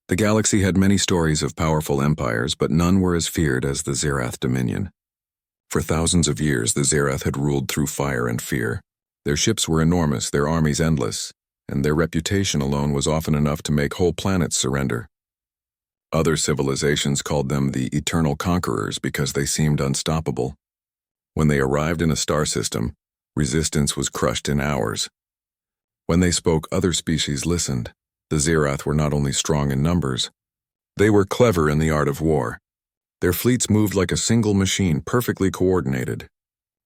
The galaxy had many stories of powerful empires, but none were as feared as the Zerath Dominion. For thousands of years, the Zerath had ruled through fire and fear. Their ships were enormous, their armies endless, and their reputation alone was often enough to make whole planets surrender. Other civilizations called them the Eternal Conquerors because they seemed unstoppable. When they arrived in a star system, resistance was crushed in hours. When they spoke, other species listened. The Zerath were not only strong in numbers, they were clever in the art of war. Their fleets moved like a single machine, perfectly coordinated.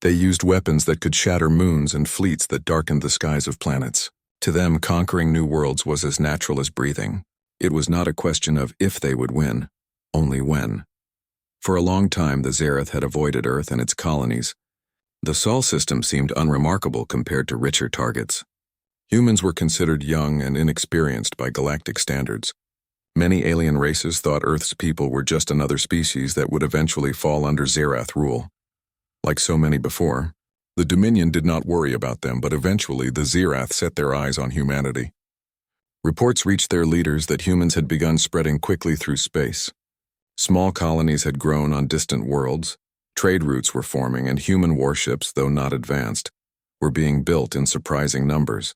They used weapons that could shatter moons and fleets that darkened the skies of planets. To them, conquering new worlds was as natural as breathing. It was not a question of if they would win, only when. For a long time, the Zerath had avoided Earth and its colonies. The Sol system seemed unremarkable compared to richer targets. Humans were considered young and inexperienced by galactic standards. Many alien races thought Earth's people were just another species that would eventually fall under Zerath rule. Like so many before, the Dominion did not worry about them, but eventually the Zerath set their eyes on humanity. Reports reached their leaders that humans had begun spreading quickly through space. Small colonies had grown on distant worlds, trade routes were forming, and human warships, though not advanced, were being built in surprising numbers.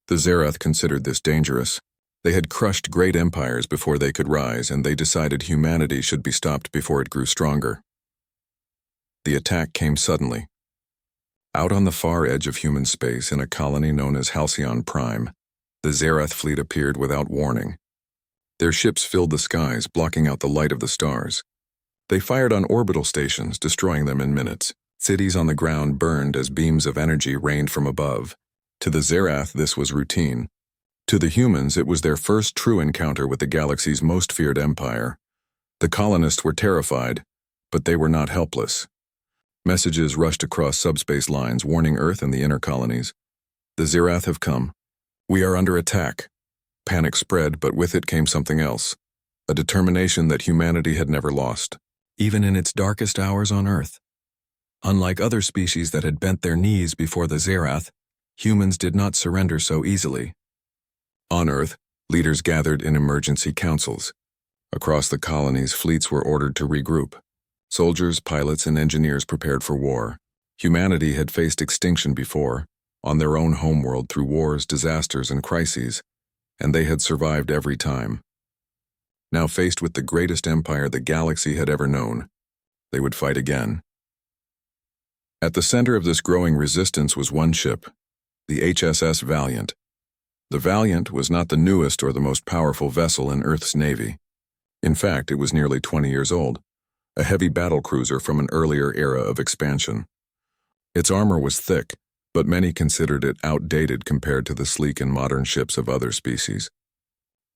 The Zerath considered this dangerous. They had crushed great empires before they could rise, and they decided humanity should be stopped before it grew stronger. The attack came suddenly. Out on the far edge of human space, in a colony known as Halcyon Prime, the Zerath fleet appeared without warning. Their ships filled the skies, blocking out the light of the stars. They fired on orbital stations, destroying them in minutes. Cities on the ground burned as beams of energy rained from above. To the Zerath, this was routine. To the humans, it was their first true encounter with the galaxy's most feared empire. The colonists were terrified, but they were not helpless. Messages rushed across subspace lines, warning Earth and the inner colonies. The Zerath have come. We are under attack. Panic spread, but with it came something else. A determination that humanity had never lost, even in its darkest hours on Earth. Unlike other species that had bent their knees before the Zerath, humans did not surrender so easily. On Earth, leaders gathered in emergency councils. Across the colonies, fleets were ordered to regroup. Soldiers, pilots, and engineers prepared for war. Humanity had faced extinction before, on their own homeworld through wars, disasters, and crises, and they had survived every time. Now faced with the greatest empire the galaxy had ever known, they would fight again. At the center of this growing resistance was one ship, the HSS Valiant. The Valiant was not the newest or the most powerful vessel in Earth's navy. In fact, it was nearly 20 years old, a heavy battlecruiser from an earlier era of expansion. Its armor was thick, but many considered it outdated compared to the sleek and modern ships of other species.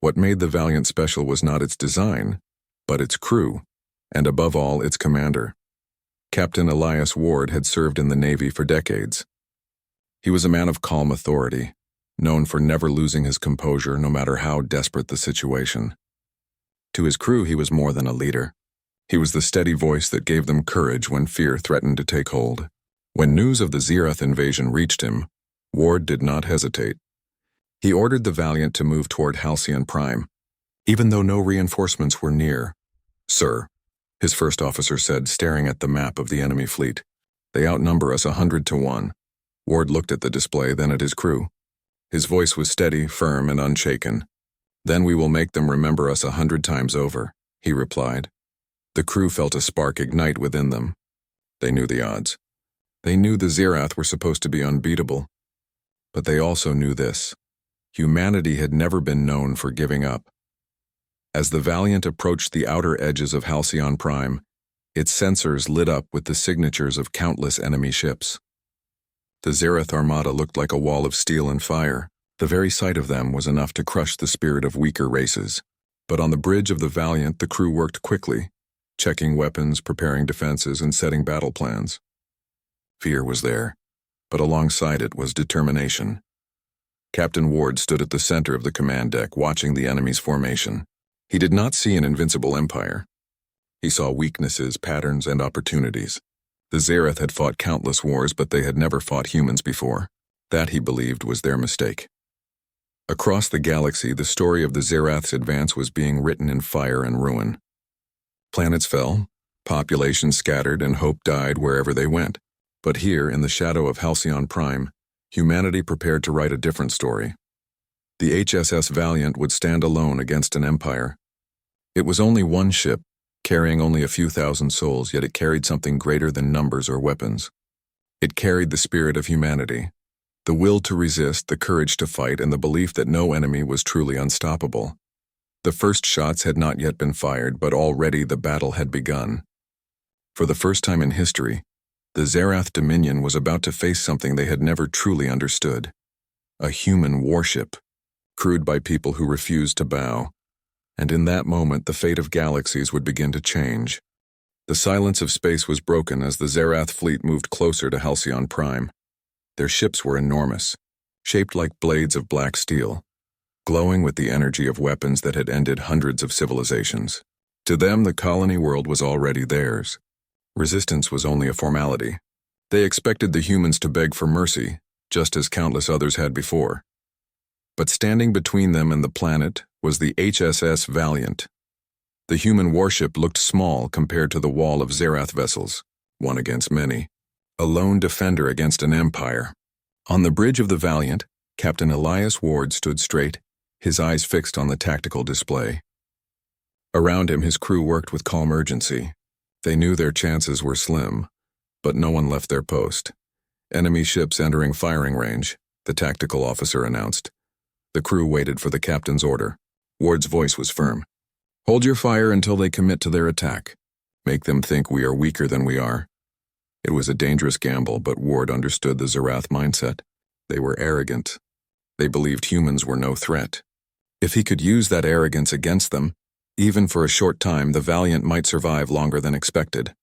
What made the Valiant special was not its design, but its crew, and above all, its commander. Captain Elias Ward had served in the Navy for decades. He was a man of calm authority, known for never losing his composure no matter how desperate the situation. To his crew, he was more than a leader. He was the steady voice that gave them courage when fear threatened to take hold. When news of the Zerath invasion reached him, Ward did not hesitate. He ordered the Valiant to move toward Halcyon Prime, even though no reinforcements were near. "Sir," his first officer said, staring at the map of the enemy fleet, "they outnumber us 100 to 1. Ward looked at the display, then at his crew. His voice was steady, firm, and unshaken. "Then we will make them remember us 100 times over," he replied. The crew felt a spark ignite within them. They knew the odds. They knew the Zerath were supposed to be unbeatable. But they also knew this: humanity had never been known for giving up. As the Valiant approached the outer edges of Halcyon Prime, its sensors lit up with the signatures of countless enemy ships. The Zerath Armada looked like a wall of steel and fire. The very sight of them was enough to crush the spirit of weaker races. But on the bridge of the Valiant, the crew worked quickly, checking weapons, preparing defenses, and setting battle plans. Fear was there, but alongside it was determination. Captain Ward stood at the center of the command deck, watching the enemy's formation. He did not see an invincible empire. He saw weaknesses, patterns, and opportunities. The Zerath had fought countless wars, but they had never fought humans before. That, he believed, was their mistake. Across the galaxy, the story of the Zerath's advance was being written in fire and ruin. Planets fell, populations scattered, and hope died wherever they went. But here, in the shadow of Halcyon Prime, humanity prepared to write a different story. The HSS Valiant would stand alone against an empire. It was only one ship, carrying only a few thousand souls, yet it carried something greater than numbers or weapons. It carried the spirit of humanity, the will to resist, the courage to fight, and the belief that no enemy was truly unstoppable. The first shots had not yet been fired, but already the battle had begun. For the first time in history, the Zerath Dominion was about to face something they had never truly understood. A human warship, crewed by people who refused to bow. And in that moment, the fate of galaxies would begin to change. The silence of space was broken as the Zerath fleet moved closer to Halcyon Prime. Their ships were enormous, shaped like blades of black steel, glowing with the energy of weapons that had ended hundreds of civilizations. To them, the colony world was already theirs. Resistance was only a formality. They expected the humans to beg for mercy, just as countless others had before. But standing between them and the planet was the HSS Valiant. The human warship looked small compared to the wall of Zerath vessels, one against many. A lone defender against an empire. On the bridge of the Valiant, Captain Elias Ward stood straight, his eyes fixed on the tactical display. Around him, his crew worked with calm urgency. They knew their chances were slim, but no one left their post. Enemy ships entering firing range, the tactical officer announced. The crew waited for the captain's order. Ward's voice was firm. Hold your fire until they commit to their attack. Make them think we are weaker than we are. It was a dangerous gamble, but Ward understood the Zerath mindset. They were arrogant. They believed humans were no threat. If he could use that arrogance against them, even for a short time, the Valiant might survive longer than expected.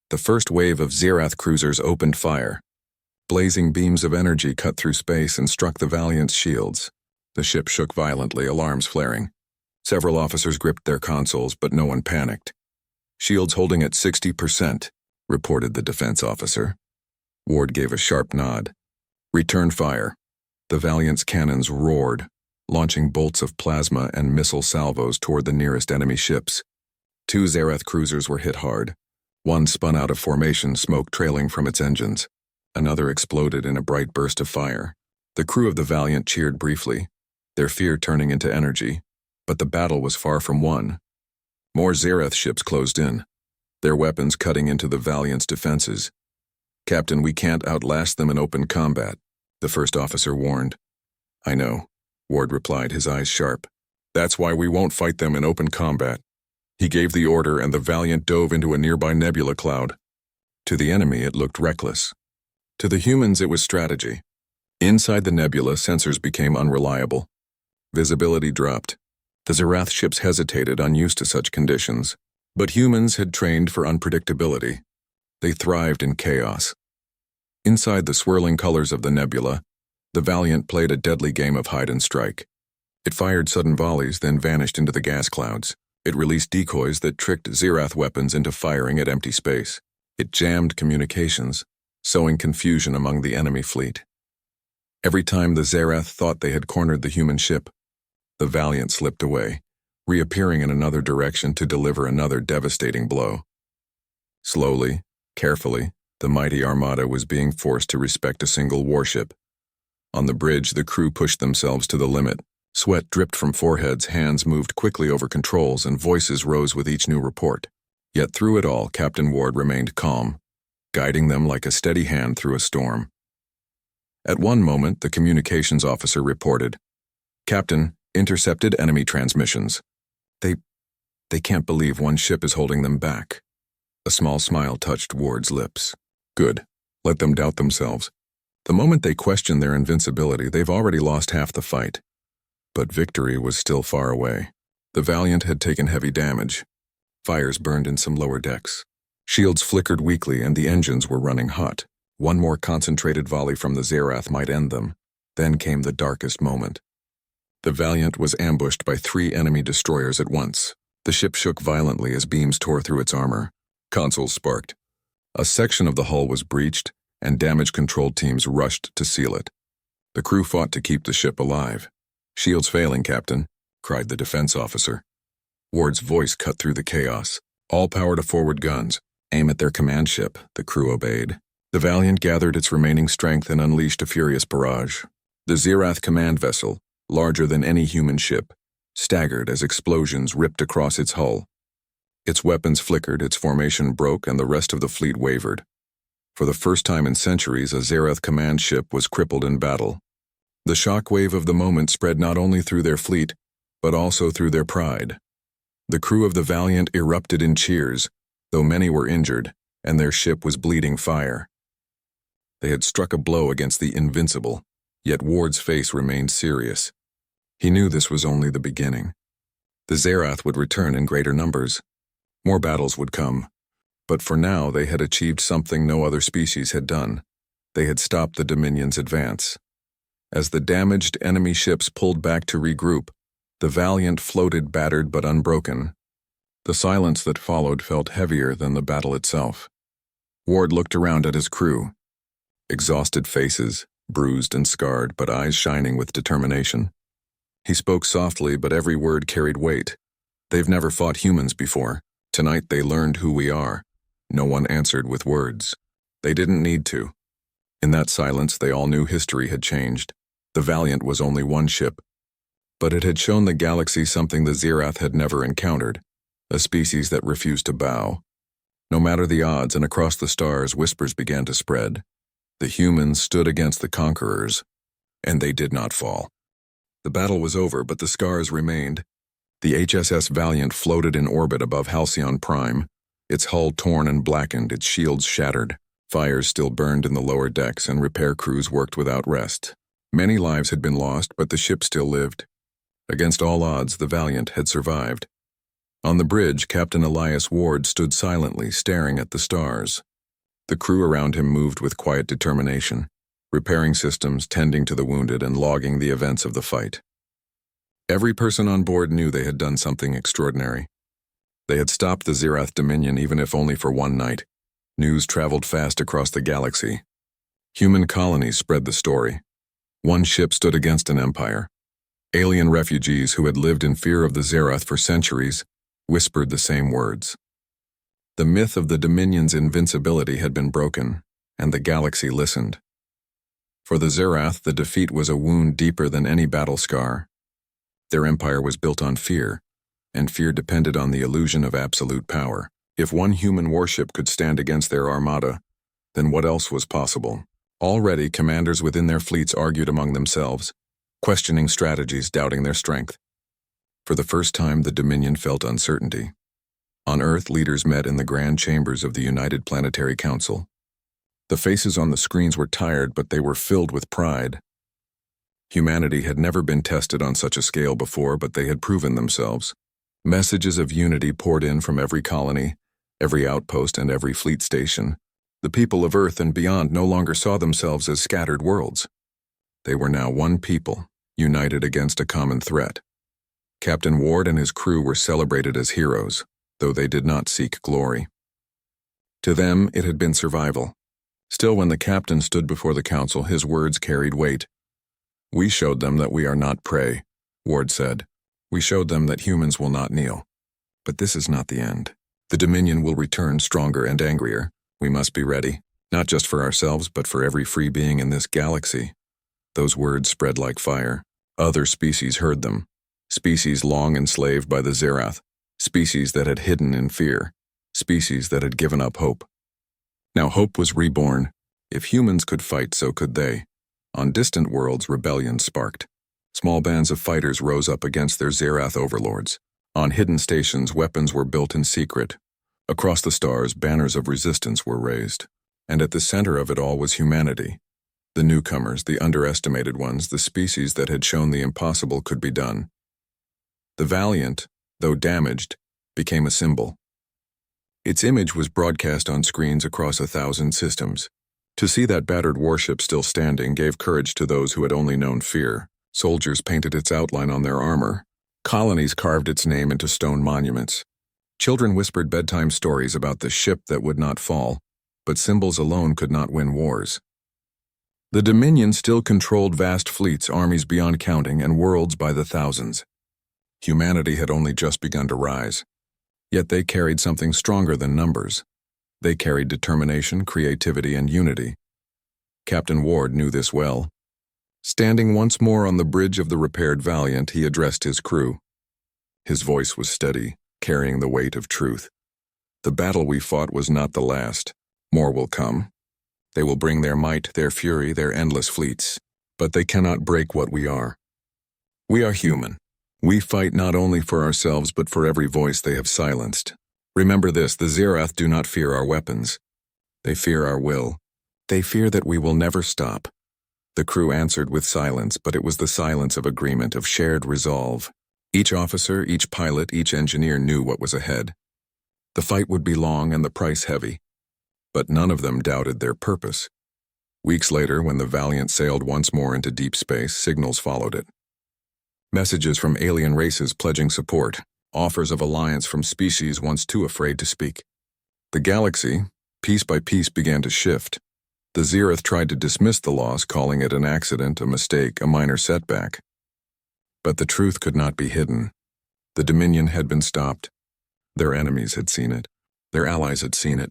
The first wave of Zerath cruisers opened fire. Blazing beams of energy cut through space and struck the Valiant's shields. The ship shook violently, alarms flaring. Several officers gripped their consoles, but no one panicked. Shields holding at 60%, reported the defense officer. Ward gave a sharp nod. Return fire. The Valiant's cannons roared, launching bolts of plasma and missile salvos toward the nearest enemy ships. 2 Zerath cruisers were hit hard. One spun out of formation, smoke trailing from its engines. Another exploded in a bright burst of fire. The crew of the Valiant cheered briefly, their fear turning into energy. But the battle was far from won. More Zerath ships closed in, their weapons cutting into the Valiant's defenses. Captain, we can't outlast them in open combat, the first officer warned. I know, Ward replied, his eyes sharp. That's why we won't fight them in open combat. He gave the order and the Valiant dove into a nearby nebula cloud. To the enemy, it looked reckless. To the humans, it was strategy. Inside the nebula, sensors became unreliable. Visibility dropped. The Zerath ships hesitated, unused to such conditions. But humans had trained for unpredictability. They thrived in chaos. Inside the swirling colors of the nebula, the Valiant played a deadly game of hide and strike. It fired sudden volleys, then vanished into the gas clouds. It released decoys that tricked Zerath weapons into firing at empty space. It jammed communications, sowing confusion among the enemy fleet. Every time the Zerath thought they had cornered the human ship, the Valiant slipped away, reappearing in another direction to deliver another devastating blow. Slowly, carefully, the mighty armada was being forced to respect a single warship. On the bridge, the crew pushed themselves to the limit. Sweat dripped from foreheads, hands moved quickly over controls, and voices rose with each new report. Yet through it all, Captain Ward remained calm, guiding them like a steady hand through a storm. At one moment, the communications officer reported, Captain, intercepted enemy transmissions. They can't believe one ship is holding them back. A small smile touched Ward's lips. Good. Let them doubt themselves. The moment they question their invincibility, they've already lost half the fight. But victory was still far away. The Valiant had taken heavy damage. Fires burned in some lower decks. Shields flickered weakly and the engines were running hot. One more concentrated volley from the Zerath might end them. Then came the darkest moment. The Valiant was ambushed by 3 enemy destroyers at once. The ship shook violently as beams tore through its armor. Consoles sparked. A section of the hull was breached, and damage control teams rushed to seal it. The crew fought to keep the ship alive. "Shields failing, Captain," cried the defense officer. Ward's voice cut through the chaos. "All power to forward guns. Aim at their command ship." The crew obeyed. The Valiant gathered its remaining strength and unleashed a furious barrage. The Zirath command vessel, larger than any human ship, staggered as explosions ripped across its hull. Its weapons flickered, its formation broke, and the rest of the fleet wavered. For the first time in centuries, a Zirath command ship was crippled in battle. The shockwave of the moment spread not only through their fleet, but also through their pride. The crew of the Valiant erupted in cheers, though many were injured, and their ship was bleeding fire. They had struck a blow against the invincible, yet Ward's face remained serious. He knew this was only the beginning. The Zirath would return in greater numbers. More battles would come. But for now they had achieved something no other species had done. They had stopped the Dominion's advance. As the damaged enemy ships pulled back to regroup, the Valiant floated battered but unbroken. The silence that followed felt heavier than the battle itself. Ward looked around at his crew. Exhausted faces, bruised and scarred, but eyes shining with determination. He spoke softly, but every word carried weight. "They've never fought humans before. Tonight they learned who we are." No one answered with words. They didn't need to. In that silence, they all knew history had changed. The Valiant was only one ship, but it had shown the galaxy something the Zirath had never encountered, a species that refused to bow. No matter the odds, and across the stars, whispers began to spread. The humans stood against the conquerors, and they did not fall. The battle was over, but the scars remained. The HSS Valiant floated in orbit above Halcyon Prime, its hull torn and blackened, its shields shattered. Fires still burned in the lower decks, and repair crews worked without rest. Many lives had been lost, but the ship still lived. Against all odds, the Valiant had survived. On the bridge, Captain Elias Ward stood silently, staring at the stars. The crew around him moved with quiet determination, repairing systems, tending to the wounded, and logging the events of the fight. Every person on board knew they had done something extraordinary. They had stopped the Zirath Dominion, even if only for one night. News traveled fast across the galaxy. Human colonies spread the story. One ship stood against an empire. Alien refugees who had lived in fear of the Zirath for centuries whispered the same words. The myth of the Dominion's invincibility had been broken, and the galaxy listened. For the Zirath, the defeat was a wound deeper than any battle scar. Their empire was built on fear, and fear depended on the illusion of absolute power. If one human warship could stand against their armada, then what else was possible? Already, commanders within their fleets argued among themselves, questioning strategies, doubting their strength. For the first time, the Dominion felt uncertainty. On Earth, leaders met in the grand chambers of the United Planetary Council. The faces on the screens were tired, but they were filled with pride. Humanity had never been tested on such a scale before, but they had proven themselves. Messages of unity poured in from every colony, every outpost, and every fleet station. The people of Earth and beyond no longer saw themselves as scattered worlds. They were now one people, united against a common threat. Captain Ward and his crew were celebrated as heroes, though they did not seek glory. To them, it had been survival. Still, when the captain stood before the council, his words carried weight. "We showed them that we are not prey," Ward said. "We showed them that humans will not kneel. But this is not the end. The Dominion will return stronger and angrier. We must be ready, not just for ourselves, but for every free being in this galaxy." Those words spread like fire. Other species heard them. Species long enslaved by the Zirath. Species that had hidden in fear. Species that had given up hope. Now hope was reborn. If humans could fight, so could they. On distant worlds, rebellion sparked. Small bands of fighters rose up against their Zirath overlords. On hidden stations, weapons were built in secret. Across the stars, banners of resistance were raised. And at the center of it all was humanity. The newcomers, the underestimated ones, the species that had shown the impossible could be done. The Valiant, though damaged, became a symbol. Its image was broadcast on screens across 1,000 systems. To see that battered warship still standing gave courage to those who had only known fear. Soldiers painted its outline on their armor. Colonies carved its name into stone monuments. Children whispered bedtime stories about the ship that would not fall, but symbols alone could not win wars. The Dominion still controlled vast fleets, armies beyond counting, and worlds by the thousands. Humanity had only just begun to rise. Yet they carried something stronger than numbers. They carried determination, creativity, and unity. Captain Ward knew this well. Standing once more on the bridge of the repaired Valiant, he addressed his crew. His voice was steady, carrying the weight of truth. The battle we fought was not the last. More will come. They will bring their might, their fury, their endless fleets. But they cannot break what we are. We are human. We fight not only for ourselves but for every voice they have silenced. Remember this, the Zirath do not fear our weapons. They fear our will. They fear that we will never stop. The crew answered with silence, but it was the silence of agreement, of shared resolve. Each officer, each pilot, each engineer knew what was ahead. The fight would be long and the price heavy. But none of them doubted their purpose. Weeks later, when the Valiant sailed once more into deep space, signals followed it. Messages from alien races pledging support, offers of alliance from species once too afraid to speak. The galaxy, piece by piece, began to shift. The Zirath tried to dismiss the loss, calling it an accident, a mistake, a minor setback. But the truth could not be hidden. The Dominion had been stopped. Their enemies had seen it. Their allies had seen it.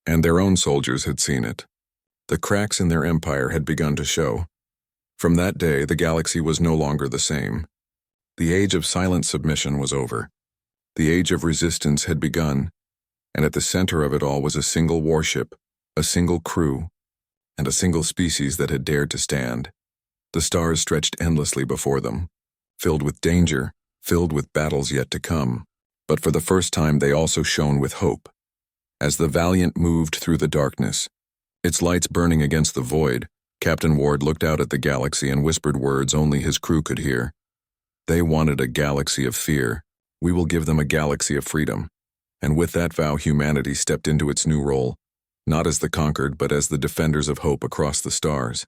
And their own soldiers had seen it. The cracks in their empire had begun to show. From that day, the galaxy was no longer the same. The age of silent submission was over. The age of resistance had begun, and at the center of it all was a single warship, a single crew, and a single species that had dared to stand. The stars stretched endlessly before them, filled with danger, filled with battles yet to come. But for the first time they also shone with hope. As the Valiant moved through the darkness, its lights burning against the void, Captain Ward looked out at the galaxy and whispered words only his crew could hear. They wanted a galaxy of fear. We will give them a galaxy of freedom. And with that vow, humanity stepped into its new role, not as the conquered, but as the defenders of hope across the stars.